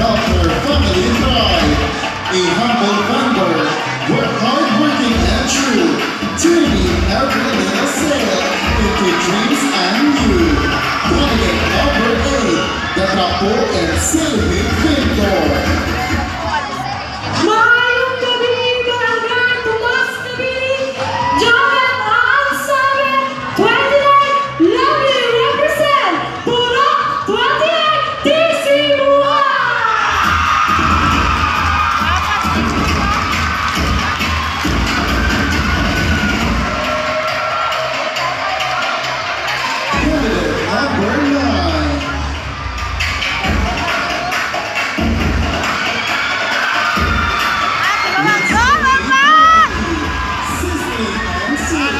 help her family thrive. A humble vendor, work hard-working and true, turning every little sale into dreams and you. Candidate number 8, the Tapo and Silvi Victor. Maayong gabi, Barangay Tomas Nabili, Jogan Ansabe, 29, let me represent, Purok 28, TC Buwan! Candidate number 9. Sizzling and sweet.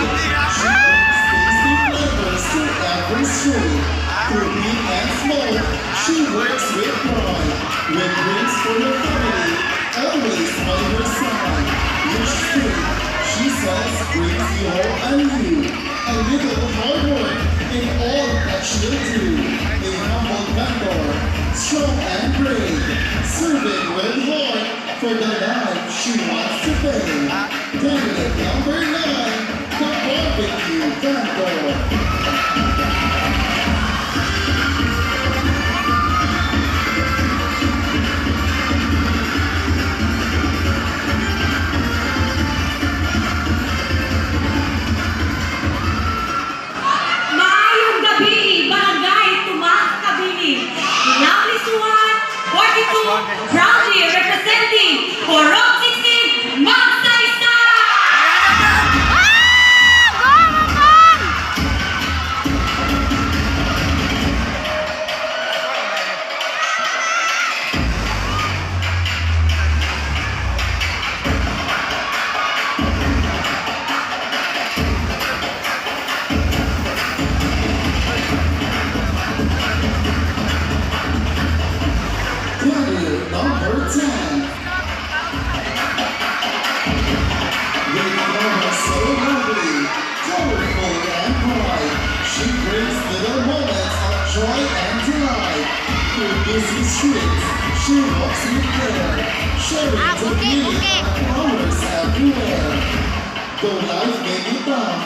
She brings tasty flavors to every street. Through heat and smoke, she works with pride. With drinks for her family, always by her side. Each street she sells brings you and you. A little hard work in all that she'll do. A humble vendor, strong and brave, serving with heart for the life she wants to pay. Candidate number 9, the barbecue vendor. Maayong gabi, Barangay Tomas Nabili, Lovely Suwan, 42, proudly representing Purok 16, Magsaysay! Candidate number 10. They know her so lovely, colorful and bright. She brings little moments of joy and delight. Through busy streets, she walks with care, sharing the beauty of flowers everywhere. Though life may be tough,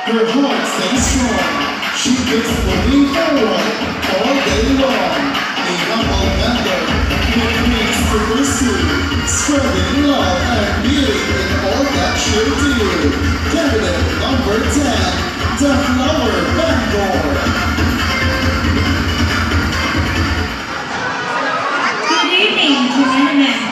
her heart stays strong. She keeps moving forward all day long. A humble vendor, with dreams to pursue, spreading love and beauty in all that she'll do. Candidate number 10, the Flower Vendor. Good evening, gentlemen.